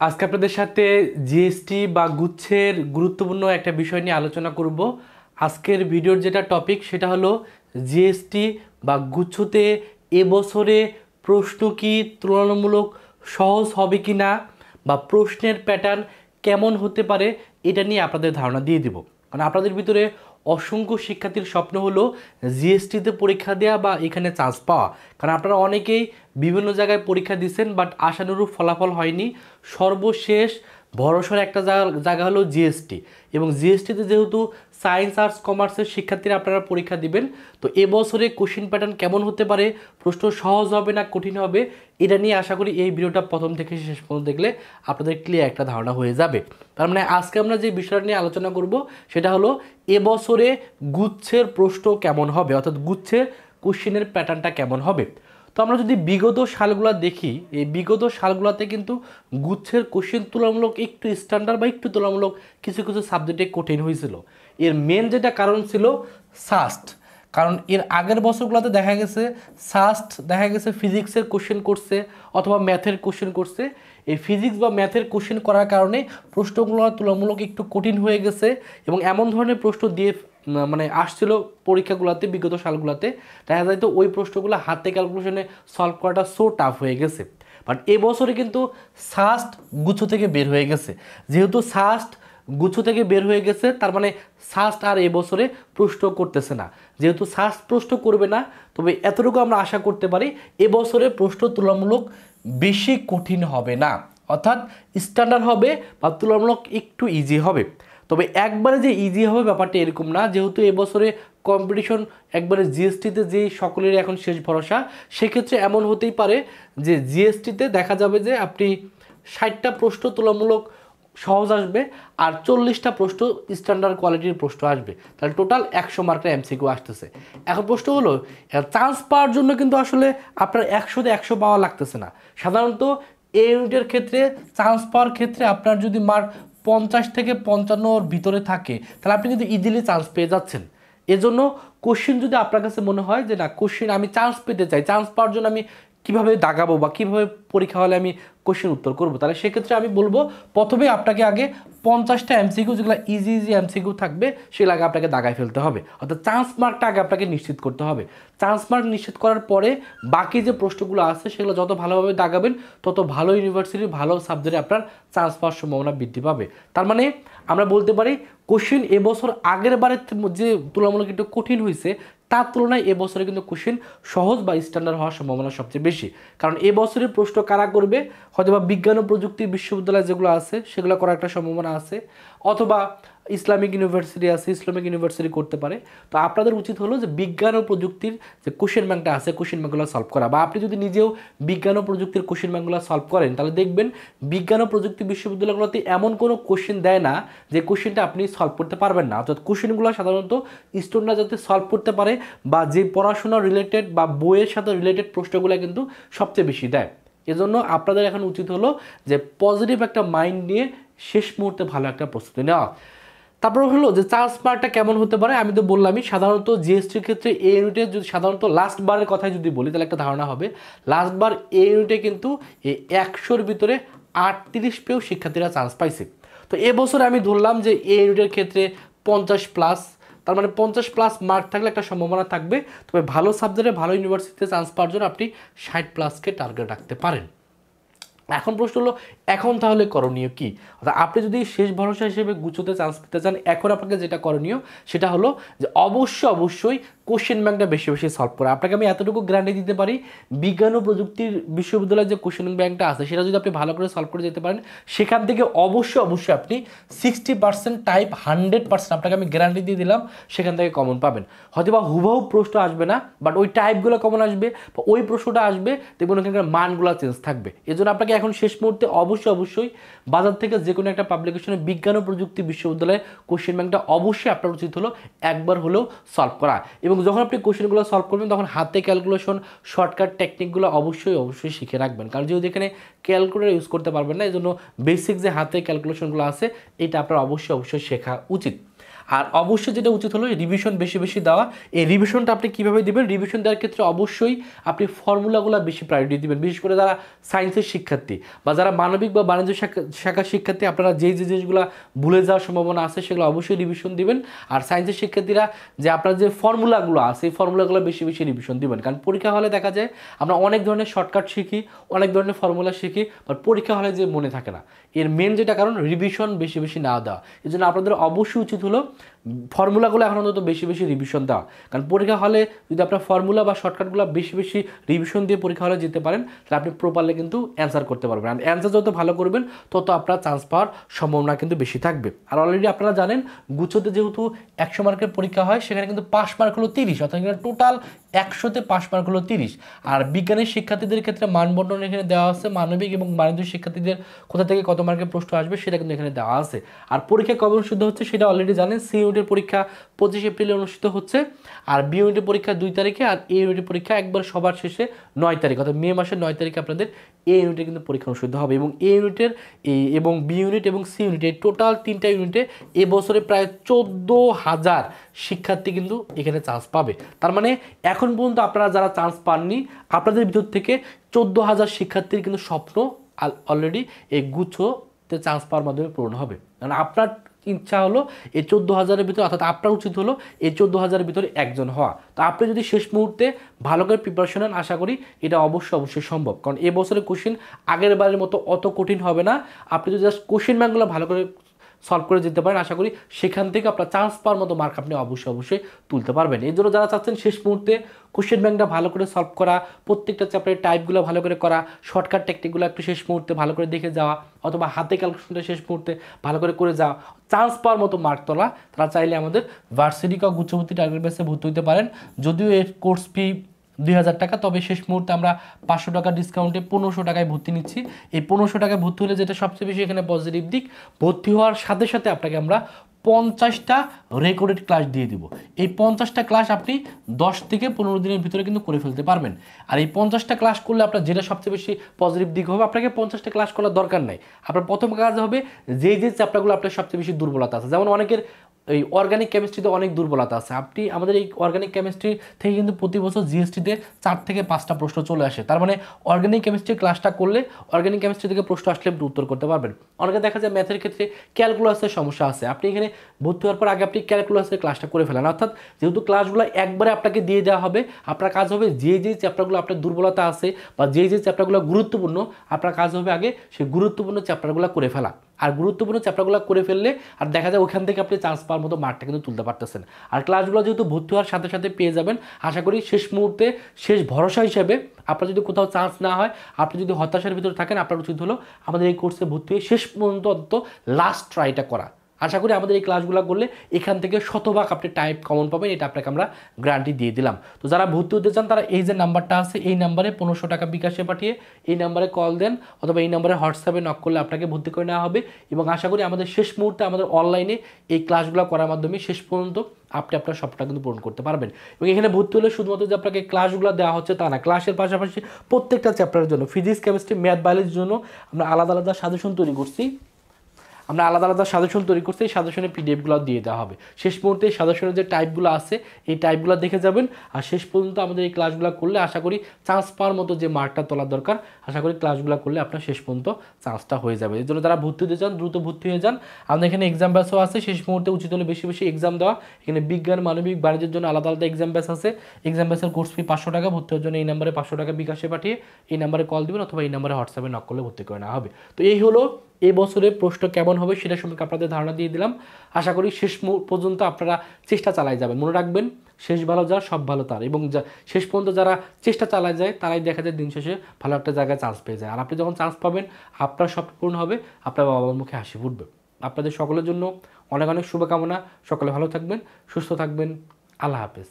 আজকে আপনাদের সাথে জিএসটি বা গুচ্ছের গুরুত্বপূর্ণ একটা বিষয় নিয়ে আলোচনা করব। আজকের ভিডিওর যেটা টপিক সেটা হলো জিএসটি বা গুচ্ছতে এবছরে প্রশ্ন কি তুলনামূলক সহজ হবে কি না বা প্রশ্নের প্যাটার্ন কেমন হতে পারে এটা নিয়ে আপনাদের ধারণা দিয়ে দিব। কারণ আপনাদের ভিতরে অসংখ্য শিক্ষার্থীর স্বপ্ন হলো জিএসটিতে পরীক্ষা দেওয়া বা এখানে চান্স পাওয়া। কারণ আপনারা অনেকেই বিভিন্ন জায়গায় পরীক্ষা দিচ্ছেন বাট আশানুরূপ ফলাফল হয়নি। সর্বশেষ ভরসার একটা জায়গা হলো জিএসটি, এবং জিএসটিতে যেহেতু সায়েন্স আর্টস কমার্সের শিক্ষার্থীরা আপনারা পরীক্ষা দিবেন, তো এবছরে কোশ্চিন প্যাটার্ন কেমন হতে পারে, প্রশ্ন সহজ হবে না কঠিন হবে, এটা নিয়ে আশা করি এই ভিডিওটা প্রথম থেকে শেষ পর্যন্ত দেখলে আপনাদের ক্লিয়ার একটা ধারণা হয়ে যাবে। তার মানে আজকে আমরা যে বিষয়টা নিয়ে আলোচনা করব সেটা হলো এবছরে গুচ্ছের প্রশ্ন কেমন হবে, অর্থাৎ গুচ্ছের কোশ্চিনের প্যাটার্নটা কেমন হবে। তো আমরা যদি বিগত সালগুলো দেখি, এই বিগত সালগুলোতে কিন্তু গুচ্ছের কোশ্চেন তুলনামূলক একটু স্ট্যান্ডার্ড বা একটু তুলনামূলক কিছু কিছু সাবজেক্টে কঠিন হয়েছিল। এর মেন যেটা কারণ ছিল সাস্ট। কারণ এর আগের বছরগুলোতে দেখা গেছে ফিজিক্সের কোশ্চেন করছে অথবা ম্যাথের কোশ্চেন করছে। এই ফিজিক্স বা ম্যাথের কোশ্চেন করার কারণে প্রশ্নগুলো তুলনামূলক একটু কঠিন হয়ে গেছে, এবং এমন ধরনের প্রশ্ন দিয়ে মানে আসছিল পরীক্ষাগুলোতে বিগত সালগুলোতে। দেখা যায় তো ওই প্রশ্নগুলো হাতে ক্যালকুলেশনে সলভ করাটা সো টাফ হয়ে গেছে। বাট এবছরে কিন্তু সাস্ট গুচ্ছ থেকে বের হয়ে গেছে। যেহেতু সাস্ট গুচ্ছ থেকে বের হয়ে গেছে, তার মানে সাস্ট আর এবছরে প্রশ্ন করতেছে না। যেহেতু সাস্ট প্রশ্ন করবে না, তবে এতটুকু আমরা আশা করতে পারি এবছরে প্রশ্ন তুলনামূলক বেশি কঠিন হবে না, অর্থাৎ স্ট্যান্ডার্ড হবে বা তুলনামূলক একটু ইজি হবে। তবে একবারে যে ইজি হবে ব্যাপারটা এরকম না, যেহেতু এবছরে কম্পিটিশন একবারে জিএসটিতে যেই সকলেরই এখন শেষ ভরসা, সেক্ষেত্রে এমন হতেই পারে যে জিএসটিতে দেখা যাবে যে আপনি 60টা প্রশ্ন তুলনামূলক সহজ আসবে আর 40টা প্রশ্ন স্ট্যান্ডার্ড কোয়ালিটির প্রশ্ন আসবে, তাহলে টোটাল 100 মার্কের এমসিকিউ আসতেছে। এখন প্রশ্ন হলো চান্স পাওয়ার জন্য কিন্তু আসলে আপনার 100তে 100 পাওয়া লাগতেছে না। সাধারণত এই ইউনিটের ক্ষেত্রে চান্স পাওয়ার ক্ষেত্রে আপনার যদি মার্ক 50 থেকে 55 ভিতরে থাকে তাহলে আপনি কিন্তু ইজিলি চান্স পেয়ে যাচ্ছেন। এজন্য কোশ্চেন যদি আপনার কাছে মনে হয় যে না কোশ্চেন আমি চান্স পেতে চাই, চান্স পাওয়ার জন্য আমি কীভাবে দাগাবো বা কীভাবে পরীক্ষা হলে আমি কোশ্চেন উত্তর করবো, তাহলে সেক্ষেত্রে আমি বলবো প্রথমে আপনাকে আগে 50টা এমসিকিউ যেগুলো ইজি এমসিকিউ থাকবে সেগুলো আগে আপনাকে দাগায় ফেলতে হবে, অর্থাৎ চান্স মার্কটা আগে আপনাকে নিশ্চিত করতে হবে। চান্স মার্ক নিশ্চিত করার পরে বাকি যে প্রশ্নগুলো আছে সেগুলো যত ভালোভাবে দাগাবেন তত ভালো ইউনিভার্সিটির ভালো সাবজেক্টে আপনার চান্স পাওয়ার সম্ভাবনা বৃদ্ধি পাবে। তার মানে আমরা বলতে পারি কোশ্চেন এবছর আগের বারের যে তুলনামূলক একটু কঠিন হয়েছে তার তুলনায় এবছরে কিন্তু কোশ্চেন সহজ বা স্ট্যান্ডার্ড হওয়ার সম্ভাবনা সবচেয়ে বেশি। কারণ এবছরের প্রশ্ন কারা করবে, হয়তো বা বিজ্ঞান ও প্রযুক্তি বিশ্ববিদ্যালয় যেগুলো আছে সেগুলো করার একটা সম্ভাবনা আছে, অথবা ইসলামিক ইউনিভার্সিটি করতে পারে। তো আপনাদের উচিত হলো যে বিজ্ঞান ও প্রযুক্তির যে কোশ্চেন ব্যাংকটা আছে কোশ্চেন ব্যাংকগুলো সলভ করা, বা আপনি যদি নিজেও বিজ্ঞান ও প্রযুক্তির কোশ্চেন ব্যাংকগুলো সলভ করেন তাহলে দেখবেন বিজ্ঞান ও প্রযুক্তি বিশ্ববিদ্যালয়গুলোতে এমন কোনো কোশ্চেন দেয় না যে কোশ্চেনটা আপনি সলভ করতে পারবেন না। অর্থাৎ কোশ্চেনগুলো সাধারণত স্টুডেন্টরা যাতে সলভ করতে পারে বা যে পড়াশোনা রিলেটেড বা বইয়ের সাথে রিলেটেড প্রশ্নগুলো কিন্তু সবচেয়ে বেশি দেয়। এজন্য আপনাদের এখন উচিত হলো যে পজিটিভ একটা মাইন্ড নিয়ে শেষ মুহূর্তে ভালো একটা প্রস্তুতি নেওয়া। তারপর হলো যে চান্স মার্কটা কেমন হতে পারে, আমি তো বললামই সাধারণত জিএসটির ক্ষেত্রে এই ইউনিটে যদি সাধারণত লাস্ট বারের কথাই যদি বলি তাহলে একটা ধারণা হবে। লাস্ট বার এই ইউনিটে কিন্তু এই 100-র ভিতরে 38 পেয়েও শিক্ষার্থীরা চান্স পাইছে। তো এবছর আমি ধরলাম যে এই ইউনিটের ক্ষেত্রে 50+, তার মানে 50+ মার্ক থাকলে একটা সম্ভাবনা থাকবে। তবে ভালো সাবজেক্টে ভালো ইউনিভার্সিটিতে চান্স পাওয়ার জন্য আপনি 60+কে টার্গেট রাখতে পারেন। এখন প্রশ্ন হলো এখন তাহলে করণীয় কি, অর্থাৎ আপনি যদি শেষ ভরসা হিসেবে গুছোতে চান্স পেতে চান এখন আপনাকে যেটা করণীয় সেটা হলো যে অবশ্যই কোশ্চেন ব্যাংকটা বেশি বেশি সলভ করা। আপনাকে আমি এতটুকু গ্যারান্টি দিতে পারি বিজ্ঞান ও প্রযুক্তির বিশ্ববিদ্যালয়ের যে কোশ্চেন ব্যাংকটা আছে সেটা যদি আপনি ভালো করে সলভ করে যেতে পারেন সেখান থেকে অবশ্যই আপনি 60% টাইপ 100% আপনাকে আমি গ্যারান্টি দিয়ে দিলাম সেখান থেকে কমন পাবেন। হয়তো বা হুবহু প্রশ্ন আসবে না, বাট ওই টাইপগুলো কমন আসবে বা ওই প্রশ্নটা আসবে, দেখবেন ওখানকার মানগুলো চেঞ্জ থাকবে। এজন্য আপনাকে এখন শেষ মুহূর্তে অবশ্যই বাজার থেকে যে কোনো একটা পাবলিকেশনে বিজ্ঞান ও প্রযুক্তি বিশ্ববিদ্যালয়ের কোশ্চেন ব্যাংকটা অবশ্যই আপনার উচিত হলো একবার হলেও সলভ করা। এবং যখন আপনি কোশ্চেনগুলো সলভ করবেন তখন হাতে ক্যালকুলেশন শর্টকাট টেকনিকগুলো অবশ্যই শিখে রাখবেন, কারণ যেহেতু এখানে ক্যালকুলেটর ইউজ করতে পারবেন না, এই জন্য বেসিক যে হাতে ক্যালকুলেশনগুলো আছে এটা আপনার অবশ্যই শেখা উচিত। আর অবশ্যই যেটা উচিত হলো রিভিশন বেশি বেশি দেওয়া। এই রিভিশনটা আপনি কীভাবে দেবেন? রিভিশন দেওয়ার ক্ষেত্রে অবশ্যই আপনি ফর্মুলাগুলো বেশি প্রায়োরিটি দেবেন, বিশেষ করে যারা সায়েন্সের শিক্ষার্থী বা যারা মানবিক বা বাণিজ্য শাখার শিক্ষার্থী, আপনারা যে জিনিসগুলো ভুলে যাওয়ার সম্ভাবনা আছে সেগুলো অবশ্যই রিভিশন দিবেন। আর সায়েন্সের শিক্ষার্থীরা যে আপনার যে ফর্মুলাগুলো আছে এই ফর্মুলাগুলো বেশি বেশি রিভিশন দিবেন, কারণ পরীক্ষা হলে দেখা যায় আমরা অনেক ধরনের শর্টকাট শিখি, অনেক ধরনের ফর্মুলা শিখি, বাট পরীক্ষা হলে যে মনে থাকে না। এর মেন যেটা কারণ রিভিশন বেশি বেশি না দেওয়া। এই জন্য আপনাদের অবশ্যই উচিত হলো ফর্মুলাগুলো এখন অন্তত বেশি বেশি রিভিশন দেওয়া, কারণ পরীক্ষা হলে যদি আপনার ফর্মুলা বা শর্টকাটগুলো বেশি বেশি রিভিশন দিয়ে পরীক্ষা হলে যেতে পারেন, তাহলে আপনি প্রপারলি কিন্তু অ্যান্সার করতে পারবেন। আর অ্যান্সার যত ভালো করবেন তত আপনার চান্স পাওয়ার সম্ভাবনা কিন্তু বেশি থাকবে। আর অলরেডি আপনারা জানেন গুচ্ছতে যেহেতু 100 মার্কের পরীক্ষা হয়, সেখানে কিন্তু পাস মার্ক হলো 30, অর্থাৎ এখানে টোটাল 100তে পাস মার্ক হলো 30। আর বিজ্ঞানের শিক্ষার্থীদের ক্ষেত্রে মানবন্টন এখানে দেওয়া আছে, মানবিক এবং বাণিজ্য শিক্ষার্থীদের কোথা থেকে কত মার্কের প্রশ্ন আসবে সেটা কিন্তু এখানে দেওয়া আছে। আর পরীক্ষা কবে অনুষ্ঠিত হচ্ছে সেটা অলরেডি জানেন। সি ইউনিটের পরীক্ষা 25 এপ্রিলে অনুষ্ঠিত হচ্ছে, আর বি ইউনিটের পরীক্ষা 2 তারিখে, আর এ ইউনিটের পরীক্ষা একবার সবার শেষে 9 তারিখ, অর্থাৎ মে মাসের 9 তারিখে আপনাদের এ ইউনিটে কিন্তু পরীক্ষা অনুষ্ঠিত হবে। এবং এ ইউনিটের এবং বি ইউনিট এবং সি ইউনিটের টোটাল 3টা ইউনিটে এবছরে প্রায় 14,000 শিক্ষার্থী কিন্তু এখানে চান্স পাবে। তার মানে এখন পর্যন্ত আপনারা যারা চান্স পাননি, আপনাদের ভিতর থেকে 14,000 শিক্ষার্থীর কিন্তু স্বপ্ন অলরেডি এই গুচ্ছতে চান্স পাওয়ার মাধ্যমে পূরণ হবে। কারণ আপনার ইচ্ছা হলো এই 14,000-এর ভিতরে, অর্থাৎ আপনার উচিত হলো এই 14,000-এর ভিতরে একজন হওয়া। তো আপনি যদি শেষ মুহূর্তে ভালো করে প্রিপারেশন নেন, আশা করি এটা অবশ্যই সম্ভব। কারণ এবছরের কোশ্চেন আগের বারের মতো অত কঠিন হবে না। আপনি যদি জাস্ট কোশ্চেন ব্যাঙ্কগুলো ভালো করে সলভ করে যেতে পারেন, আশা করি সেখান থেকে আপনার চান্স পাওয়ার মতো মার্ক আপনি অবশ্যই তুলতে পারবেন। এই জন্য যারা চাচ্ছেন শেষ মুহূর্তে কোশ্চেন ব্যাঙ্কটা ভালো করে সলভ করা, প্রত্যেকটা চ্যাপ্টারের টাইপগুলো ভালো করে করা, শর্টকাট টেকনিকগুলো একটু শেষ মুহূর্তে ভালো করে দেখে যাওয়া, অথবা হাতে ক্যালকুলেশনটা শেষ মুহূর্তে ভালো করে যাওয়া, চান্স পাওয়ার মতো মার্ক তোলা, তারা চাইলে আমাদের ভার্সিটি বা গুচ্ছভর্তি টার্গেট বেসে ভর্তি হতে পারেন। যদিও এর কোর্স ফি 2,000 টাকা, তবে শেষ মুহূর্তে আমরা 500 টাকা ডিসকাউন্টে 1500 টাকায় ভর্তি নিচ্ছি। এই 1500 টাকায় ভর্তি হলে যেটা সবচেয়ে বেশি এখানে পজিটিভ দিক, ভর্তি হওয়ার সাথে সাথে আপনাকে আমরা 50টা রেকর্ডেড ক্লাস দিয়ে দিব। এই 50টা ক্লাস আপনি 10 থেকে 15 দিনের ভিতরে কিন্তু করে ফেলতে পারবেন। আর এই 50টা ক্লাস করলে আপনার যেটা সবচেয়ে বেশি পজিটিভ দিক হবে, আপনাকে 50টা ক্লাস করার দরকার নাই। আপনার প্রথম কাজ হবে যে চ্যাপ্টারগুলো আপনার সবচেয়ে বেশি দুর্বলতা আছে, যেমন অনেকের এই অর্গানিক কেমিস্ট্রিতে অনেক দুর্বলতা আছে। আপনি আমাদের এই অর্গানিক কেমিস্ট্রি থেকে কিন্তু প্রতি বছর জিএসটিতে 4 থেকে 5টা প্রশ্ন চলে আসে। তার মানে অর্গানিক কেমিস্ট্রি ক্লাসটা করলে অর্গানিক কেমিস্ট্রি থেকে প্রশ্ন আসলে আপনি উত্তর করতে পারবেন। অনেকে দেখা যায় ম্যাথের ক্ষেত্রে ক্যালকুলাসের সমস্যা আছে, আপনি এখানে ভর্তি হওয়ার পর আগে আপনি ক্যালকুলাসের ক্লাসটা করে ফেলেন। অর্থাৎ যেহেতু ক্লাসগুলো একবারে আপনাকে দিয়ে দেওয়া হবে, আপনার কাজ হবে যে চ্যাপ্টারগুলো আপনার দুর্বলতা আছে বা যে চ্যাপ্টারগুলো গুরুত্বপূর্ণ, আপনার কাজ হবে আগে সেই গুরুত্বপূর্ণ চ্যাপ্টারগুলো করে ফেলা। আর গুরুত্বপূর্ণ চ্যাপ্টারগুলো করে ফেললে আর দেখা যায় ওখান থেকে আপনি চান্স পাওয়ার মতো মার্কটা কিন্তু তুলতে পারতেছেন। আর ক্লাসগুলো যেহেতু ভর্তি হওয়ার সাথে সাথে পেয়ে যাবেন, আশা করি শেষ মুহূর্তে শেষ ভরসা হিসেবে আপনার যদি কোথাও চান্স না হয়, আপনি যদি হতাশার ভিতরে থাকেন, আপনার উচিত হলো আমাদের এই কোর্সে ভর্তি হয়ে শেষ পর্যন্ত অন্তত লাস্ট ট্রাইটা করা। আশা করি আমাদের এই ক্লাসগুলো করলে এখান থেকে শতভাগ আপনি টাইপ কমন পাবেন, এটা আপনাকে আমরা গ্যারান্টি দিয়ে দিলাম। তো যারা ভর্তি হতে চান তারা এই যে নাম্বারটা আছে, এই নাম্বারে 1500 টাকা বিকাশে পাঠিয়ে এই নাম্বারে কল দেন, অথবা এই নাম্বারে হোয়াটসঅ্যাপে নক করলে আপনাকে ভর্তি করে নেওয়া হবে। এবং আশা করি আমাদের শেষ মুহূর্তে আমাদের অনলাইনে এই ক্লাসগুলো করার মাধ্যমে শেষ পর্যন্ত আপনি আপনার সবটা কিন্তু পূরণ করতে পারবেন। এবং এখানে ভর্তি হলে শুধুমাত্র যে আপনাকে ক্লাসগুলো দেওয়া হচ্ছে তা না, ক্লাসের পাশাপাশি প্রত্যেকটা চ্যাপ্টারের জন্য ফিজিক্স, কেমিস্ট্রি, ম্যাথ, বায়োলজির জন্য আমরা আলাদা সাজেশন তৈরি করছি। এই সাজেশনের পিডিএফগুলো দিয়ে দেওয়া হবে। শেষ মুহূর্তে এই সাজেশনের যে টাইপগুলো আছে এই টাইপগুলো দেখে যাবেন। আর শেষ পর্যন্ত আমাদের এই ক্লাসগুলো করলে আশা করি চান্স পাওয়ার মতো যে মার্কটা তোলার দরকার, আশা করি ক্লাসগুলো করলে আপনার শেষ পর্যন্ত চান্সটা হয়ে যাবে। এর জন্য যারা ভর্তি হতে চান দ্রুত ভর্তি হয়ে যান। আমাদের এখানে এক্সাম ব্যাচও আছে, শেষ মুহূর্তে উচিত হলে বেশি এক্সাম দেওয়া। এখানে বিজ্ঞান, মানবিক, বাণিজ্যের জন্য আলাদা এক্সাম ব্যাচ আছে। এক্সাম ব্যাচের কোর্স ফি 500 টাকা, ভর্তি হওয়ার জন্য এই নাম্বারে 500 টাকা বিকাশে পাঠিয়ে এই নাম্বারে কল দেবেন, অথবা এই নাম্বারে হোয়াটসঅ্যাপে নক করলে ভর্তি করে নেওয়া হবে। তো এই হলো এই বছরের প্রশ্ন কেমন হবে সেটা সম্পর্কে আপনাদের ধারণা দিয়ে দিলাম। আশা করি শেষ পর্যন্ত আপনারা চেষ্টা চালাই যাবেন। মনে রাখবেন, শেষ ভালো যার সব ভালো তার, এবং শেষ পর্যন্ত যারা চেষ্টা চালায় যায় তারাই দেখা যায় দিন শেষে ভালো একটা জায়গায় চান্স পেয়ে যায়। আর আপনি যখন চান্স পাবেন আপনার সব পূর্ণ হবে, আপনার বাবার মুখে হাসি ফুটবে। আপনাদের সকলের জন্য অনেক শুভকামনা। সকলে ভালো থাকবেন, সুস্থ থাকবেন। আল্লাহ হাফেজ।